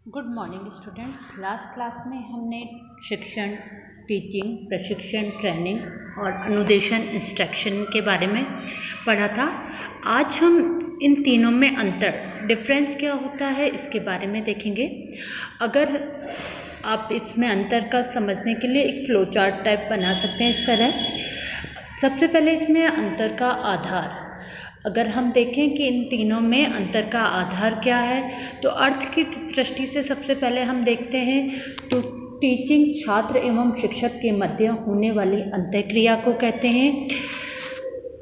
Good morning students. Last class में हमने शिक्षण, टीचिंग, प्रशिक्षण, ट्रेनिंग और अनुदेशन, इंस्ट्रक्शन के बारे में पढ़ा था। आज हम इन तीनों में अंतर, डिफरेंस क्या होता है, इसके बारे में देखेंगे। अगर आप इसमें अंतर का समझने के लिए एक फ्लो चार्ट टाइप बना सकते हैं इस तरह। सबसे पहले इसमें अंतर का आधार, अगर हम देखें कि इन तीनों में अंतर का आधार क्या है, तो अर्थ की दृष्टि से सबसे पहले हम देखते हैं तो टीचिंग छात्र एवं शिक्षक के मध्य होने वाली अंतःक्रिया को कहते हैं,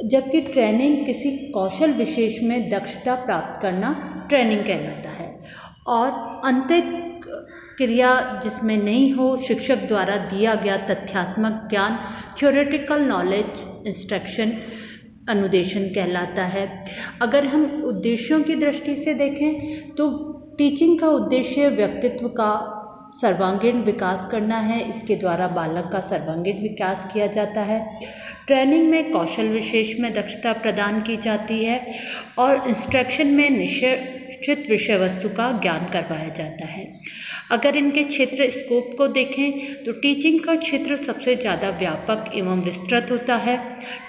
जबकि ट्रेनिंग किसी कौशल विशेष में दक्षता प्राप्त करना ट्रेनिंग कहलाता है। और अंतःक्रिया जिसमें नहीं हो, शिक्षक द्वारा दिया गया तथ्यात्मक ज्ञान, थ्योरेटिकल नॉलेज, इंस्ट्रक्शन, अनुदेशन कहलाता है। अगर हम उद्देश्यों की दृष्टि से देखें तो टीचिंग का उद्देश्य व्यक्तित्व का सर्वांगीण विकास करना है, इसके द्वारा बालक का सर्वांगीण विकास किया जाता है। ट्रेनिंग में कौशल विशेष में दक्षता प्रदान की जाती है और इंस्ट्रक्शन में निश्चित विषय वस्तु का ज्ञान करवाया जाता है। अगर इनके क्षेत्र स्कोप को देखें तो टीचिंग का क्षेत्र सबसे ज़्यादा व्यापक एवं विस्तृत होता है।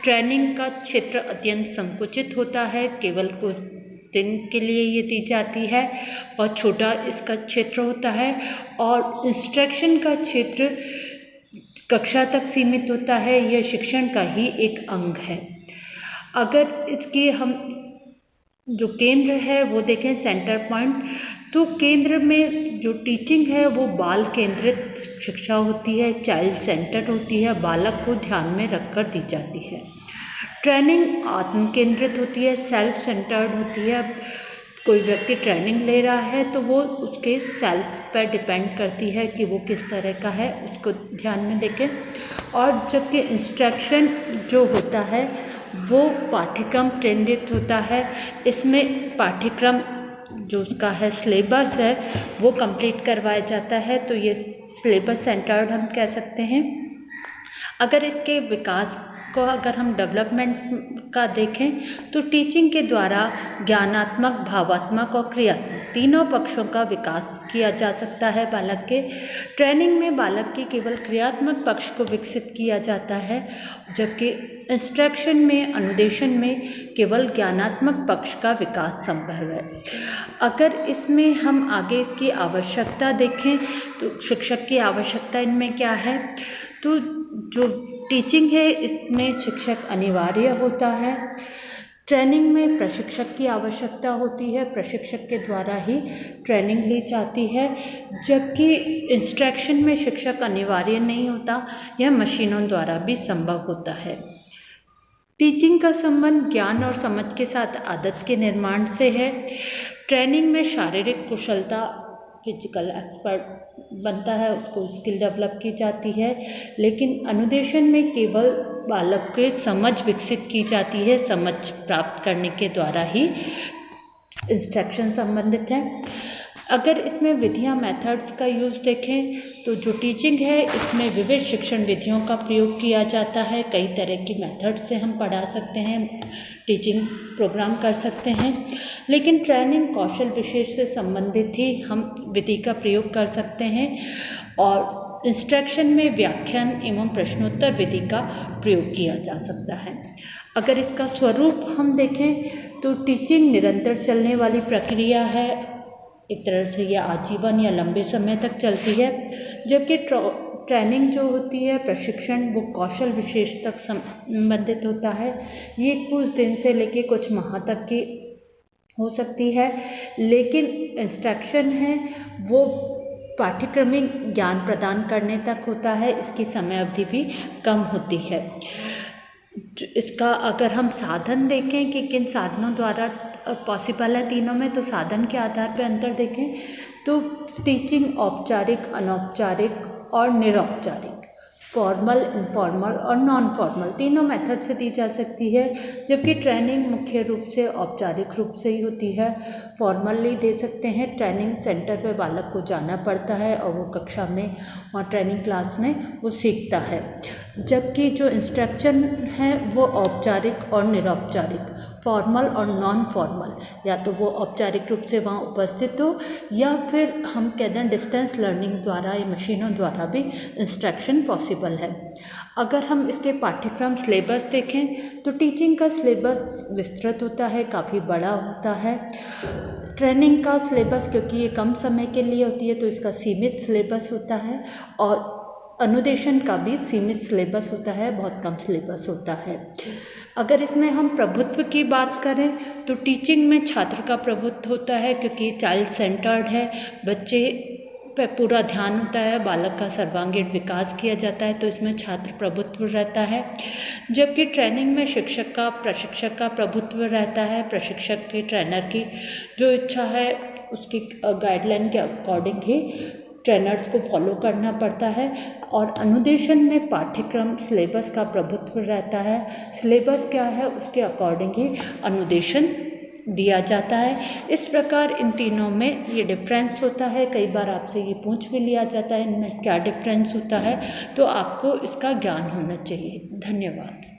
ट्रेनिंग का क्षेत्र अत्यंत संकुचित होता है, केवल कुछ दिन के लिए ये दी जाती है और छोटा इसका क्षेत्र होता है। और इंस्ट्रक्शन का क्षेत्र कक्षा तक सीमित होता है, यह शिक्षण का ही एक अंग है। अगर इसकी हम जो केंद्र है वो देखें, सेंटर पॉइंट, तो केंद्र में जो टीचिंग है वो बाल केंद्रित शिक्षा होती है, चाइल्ड सेंटर्ड होती है, बालक को ध्यान में रखकर दी जाती है। ट्रेनिंग आत्म केंद्रित होती है, सेल्फ सेंटर्ड होती है। कोई व्यक्ति ट्रेनिंग ले रहा है तो वो उसके सेल्फ पर डिपेंड करती है कि वो किस तरह का है, उसको ध्यान में देखें। और जबकि इंस्ट्रक्शन जो होता है वो पाठ्यक्रम केंद्रित होता है, इसमें पाठ्यक्रम जो उसका है सिलेबस है वो कंप्लीट करवाया जाता है, तो ये सिलेबस सेंटर्ड हम कह सकते हैं। अगर इसके विकास को अगर हम डेवलपमेंट का देखें तो टीचिंग के द्वारा ज्ञानात्मक, भावात्मक और क्रियात्मक तीनों पक्षों का विकास किया जा सकता है बालक के। ट्रेनिंग में बालक के केवल क्रियात्मक पक्ष को विकसित किया जाता है, जबकि इंस्ट्रक्शन में, अनुदेशन में केवल ज्ञानात्मक पक्ष का विकास संभव है। अगर इसमें हम आगे इसकी आवश्यकता देखें तो शिक्षक की आवश्यकता इनमें क्या है, तो जो टीचिंग है इसमें शिक्षक अनिवार्य होता है। ट्रेनिंग में प्रशिक्षक की आवश्यकता होती है, प्रशिक्षक के द्वारा ही ट्रेनिंग ली जाती है, जबकि इंस्ट्रक्शन में शिक्षक अनिवार्य नहीं होता, यह मशीनों द्वारा भी संभव होता है। टीचिंग का संबंध ज्ञान और समझ के साथ आदत के निर्माण से है। ट्रेनिंग में शारीरिक कुशलता, फिजिकल एक्सपर्ट बनता है, उसको स्किल डेवलप की जाती है, लेकिन अनुदेशन में केवल बालक के समझ विकसित की जाती है, समझ प्राप्त करने के द्वारा ही इंस्ट्रक्शन संबंधित है। अगर इसमें विधियां, मेथड्स का यूज़ देखें तो जो टीचिंग है इसमें विविध शिक्षण विधियों का प्रयोग किया जाता है, कई तरह की मेथड से हम पढ़ा सकते हैं, टीचिंग प्रोग्राम कर सकते हैं। लेकिन ट्रेनिंग कौशल विशेष से संबंधित ही हम विधि का प्रयोग कर सकते हैं और इंस्ट्रक्शन में व्याख्यान एवं प्रश्नोत्तर विधि का प्रयोग किया जा सकता है। अगर इसका स्वरूप हम देखें तो टीचिंग निरंतर चलने वाली प्रक्रिया है, एक तरह से यह आजीवन या लंबे समय तक चलती है, जबकि ट्रेनिंग जो होती है, प्रशिक्षण, वो कौशल विशेष तक संबंधित होता है। ये कुछ दिन से लेके कुछ माह तक की हो सकती है, लेकिन इंस्ट्रक्शन है वो पाठ्यक्रमिक ज्ञान प्रदान करने तक होता है, इसकी समय अवधि भी कम होती है। इसका अगर हम साधन देखें कि किन साधनों द्वारा पॉसिबल है तीनों में, तो साधन के आधार पर अंतर देखें तो टीचिंग औपचारिक, अनौपचारिक और निरौपचारिक, फॉर्मल, इनफॉर्मल और नॉन फॉर्मल तीनों मेथड से दी जा सकती है, जबकि ट्रेनिंग मुख्य रूप से औपचारिक रूप से ही होती है। फॉर्मली दे सकते हैं, ट्रेनिंग सेंटर पे बालक को जाना पड़ता है और वो कक्षा में और ट्रेनिंग क्लास में वो सीखता है, जबकि जो इंस्ट्रक्शन है वो औपचारिक और निरौपचारिक फॉर्मल और नॉन फॉर्मल, या तो वो औपचारिक रूप से वहाँ उपस्थित हो या फिर हम कह दें डिस्टेंस लर्निंग द्वारा या मशीनों द्वारा भी इंस्ट्रक्शन पॉसिबल है। अगर हम इसके पाठ्यक्रम सिलेबस देखें तो टीचिंग का सिलेबस विस्तृत होता है, काफ़ी बड़ा होता है। ट्रेनिंग का सिलेबस क्योंकि ये कम समय के लिए होती है तो इसका सीमित सिलेबस होता है, और अनुदेशन का भी सीमित सिलेबस होता है, बहुत कम सिलेबस होता है। अगर इसमें हम प्रभुत्व की बात करें तो टीचिंग में छात्र का प्रभुत्व होता है क्योंकि चाइल्ड सेंटर्ड है, बच्चे पे पूरा ध्यान होता है, बालक का सर्वांगीण विकास किया जाता है, तो इसमें छात्र प्रभुत्व रहता है। जबकि ट्रेनिंग में शिक्षक का प्रशिक्षक का प्रभुत्व रहता है, प्रशिक्षक की ट्रेनर की जो इच्छा है उसकी गाइडलाइन के अकॉर्डिंग ही ट्रेनर्स को फॉलो करना पड़ता है। और अनुदेशन में पाठ्यक्रम सिलेबस का प्रभुत्व रहता है, सिलेबस क्या है उसके अकॉर्डिंग ही अनुदेशन दिया जाता है। इस प्रकार इन तीनों में ये डिफरेंस होता है। कई बार आपसे ये पूछ भी लिया जाता है इनमें क्या डिफरेंस होता है, तो आपको इसका ज्ञान होना चाहिए। धन्यवाद।